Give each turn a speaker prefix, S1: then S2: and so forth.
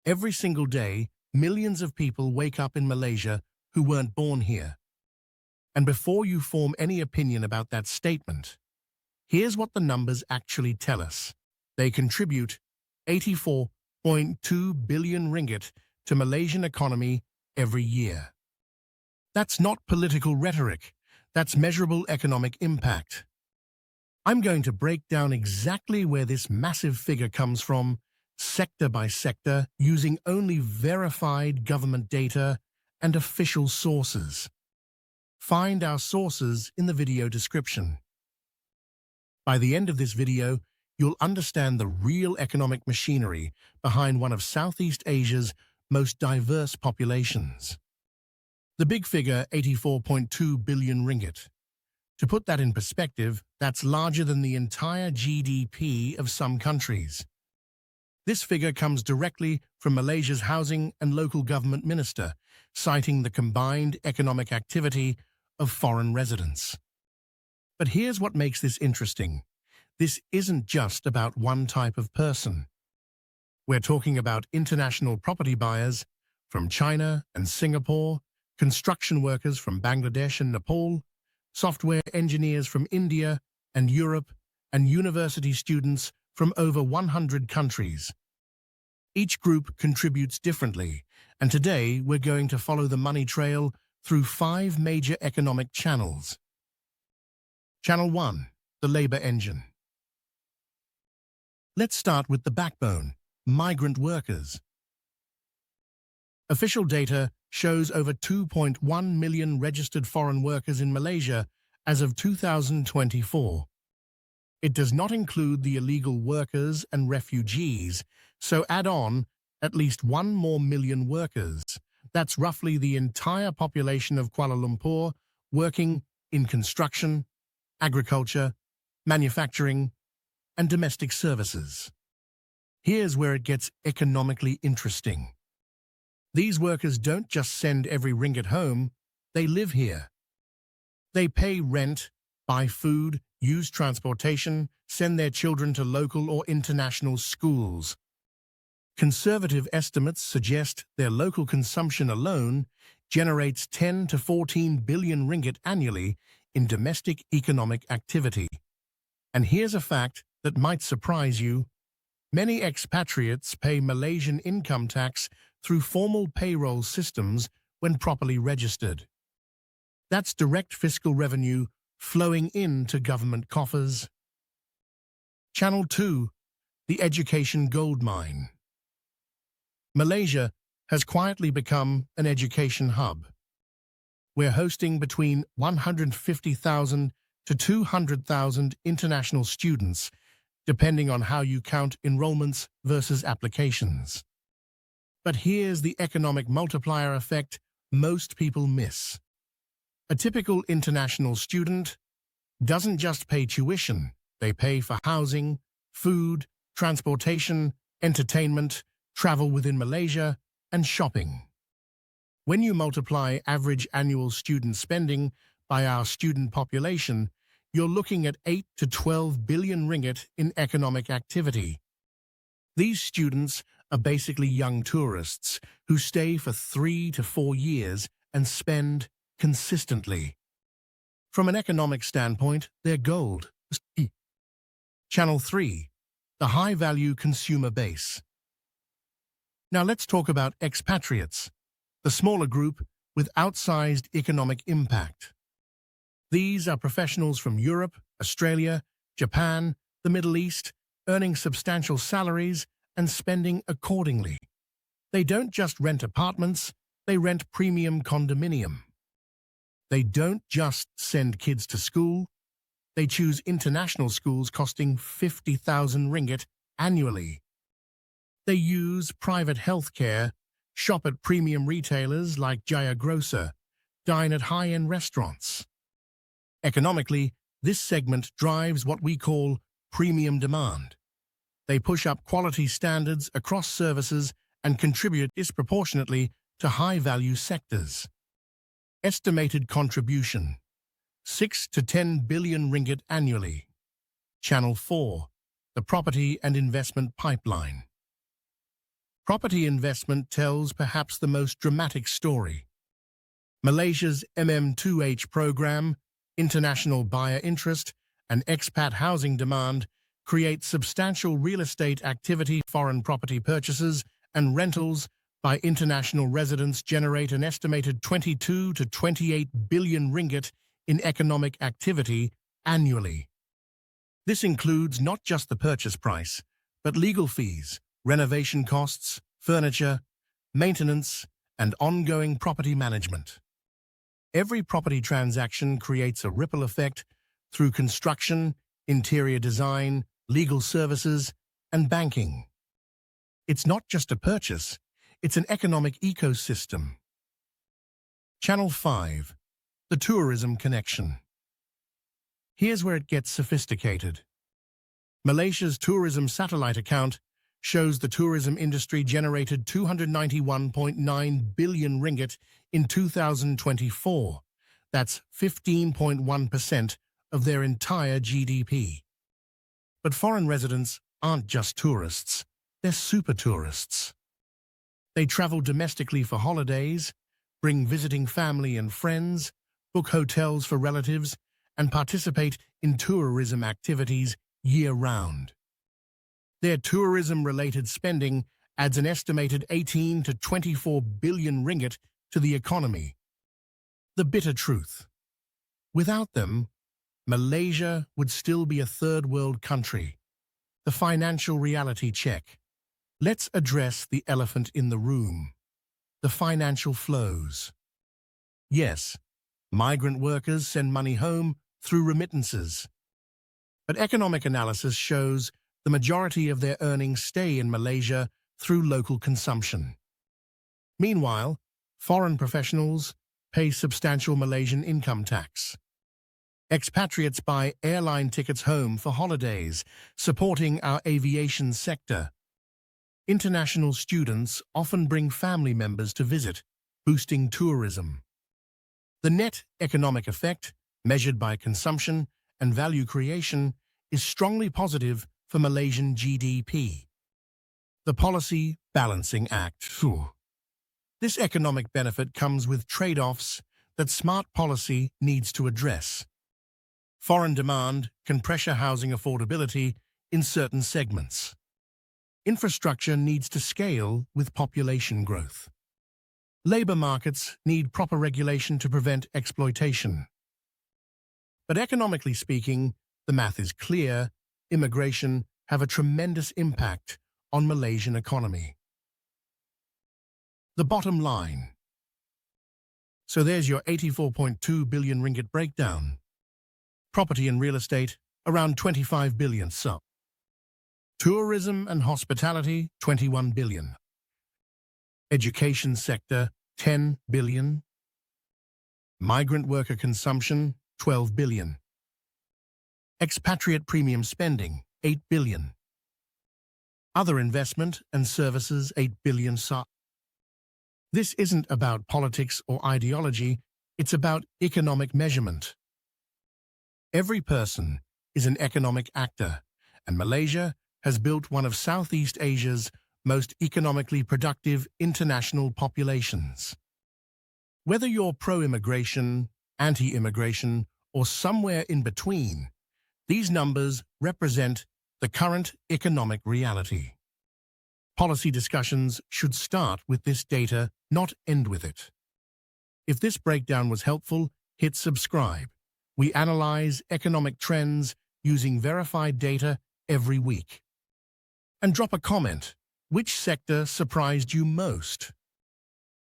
S1: Every single day, millions of people wake up in Malaysia who weren't born here. And before you form any opinion about that statement, here's what the numbers actually tell us. They contribute 84.2 billion ringgit to Malaysian economy every year. That's not political rhetoric. That's measurable economic impact. I'm going to break down exactly where this massive figure comes from, sector by sector, using only verified government data and official sources. Find our sources in the video description. By the end of this video, you'll understand the real economic machinery behind one of Southeast Asia's most diverse populations. The big figure, 84.2 billion ringgit. To put that in perspective, that's larger than the entire GDP of some countries. This figure comes directly from Malaysia's Housing and Local Government Minister, citing the combined economic activity of foreign residents. But here's what makes this interesting. This isn't just about one type of person. We're talking about international property buyers from China and Singapore, construction workers from Bangladesh and Nepal, software engineers from India and Europe, and university students from over 100 countries. Each group contributes differently, and today we're going to follow the money trail through 5 major economic channels. Channel 1, the labor engine. Let's start with the backbone, migrant workers. Official data shows over 2.1 million registered foreign workers in Malaysia as of 2024. It does not include the illegal workers and refugees, so add on at least 1 more million workers. That's roughly the entire population of Kuala Lumpur working in construction, agriculture, manufacturing, and domestic services. Here's where it gets economically interesting. These workers don't just send every ringgit home, they live here. They pay rent, buy food, use transportation, send their children to local or international schools. Conservative estimates suggest their local consumption alone generates 10 to 14 billion ringgit annually in domestic economic activity. And here's a fact that might surprise you. Many expatriates pay Malaysian income tax through formal payroll systems when properly registered. That's direct fiscal revenue flowing into government coffers. Channel 2, the education goldmine. Malaysia has quietly become an education hub. We're hosting between 150,000 to 200,000 international students, depending on how you count enrollments versus applications. But here's the economic multiplier effect most people miss. A typical international student doesn't just pay tuition, they pay for housing, food, transportation, entertainment, travel within Malaysia, and shopping. When you multiply average annual student spending by our student population, you're looking at 8 to 12 billion ringgit in economic activity. These students are basically young tourists who stay for 3 to 4 years and spend consistently. From an economic standpoint, they're gold. Channel 3, the high-value consumer base. Now let's talk about expatriates, the smaller group with outsized economic impact. These are professionals from Europe, Australia, Japan, the Middle East, earning substantial salaries and spending accordingly. They don't just rent apartments, they rent premium condominium. They don't just send kids to school, they choose international schools costing 50,000 ringgit annually. They use private healthcare, shop at premium retailers like Jaya Grocer, dine at high-end restaurants. Economically, this segment drives what we call premium demand. They push up quality standards across services and contribute disproportionately to high-value sectors. Estimated contribution, 6 to 10 billion ringgit annually. Channel 4, the property and investment pipeline. Property investment tells perhaps the most dramatic story. Malaysia's MM2H program, international buyer interest, and expat housing demand create substantial real estate activity. Foreign property purchases and rentals by international residents generate an estimated 22 to 28 billion ringgit in economic activity annually. This includes not just the purchase price, but legal fees, renovation costs, furniture, maintenance, and ongoing property management. Every property transaction creates a ripple effect through construction, interior design, legal services, and banking. It's not just a purchase, it's an economic ecosystem. Channel 5. The Tourism Connection. Here's where it gets sophisticated. Malaysia's tourism satellite account shows the tourism industry generated 291.9 billion ringgit in 2024. That's 15.1% of their entire GDP. But foreign residents aren't just tourists, they're super tourists. They travel domestically for holidays, bring visiting family and friends, book hotels for relatives, and participate in tourism activities year-round. Their tourism-related spending adds an estimated 18 to 24 billion ringgit to the economy. The bitter truth. Without them, Malaysia would still be a third-world country. The financial reality check. Let's address the elephant in the room. The financial flows. Yes, migrant workers send money home through remittances. But economic analysis shows the majority of their earnings stay in Malaysia through local consumption. Meanwhile, foreign professionals pay substantial Malaysian income tax. Expatriates buy airline tickets home for holidays, supporting our aviation sector. International students often bring family members to visit, boosting tourism. The net economic effect, measured by consumption and value creation, is strongly positive for Malaysian GDP. The Policy Balancing Act. This economic benefit comes with trade-offs that smart policy needs to address. Foreign demand can pressure housing affordability in certain segments. Infrastructure needs to scale with population growth. Labor markets need proper regulation to prevent exploitation. But economically speaking, the math is clear. Immigration have a tremendous impact on Malaysian economy. The bottom line. So there's your 84.2 billion ringgit breakdown. Property and real estate, around 25 billion sub. Tourism and hospitality, 21 billion. Education sector, 10 billion. Migrant worker consumption, 12 billion. Expatriate premium spending, 8 billion. Other investment and services, 8 billion sub. This isn't about politics or ideology, it's about economic measurement. Every person is an economic actor, and Malaysia has built one of Southeast Asia's most economically productive international populations. Whether you're pro-immigration, anti-immigration, or somewhere in between, these numbers represent the current economic reality. Policy discussions should start with this data, not end with it. If this breakdown was helpful, hit subscribe. We analyze economic trends using verified data every week. And drop a comment. Which sector surprised you most?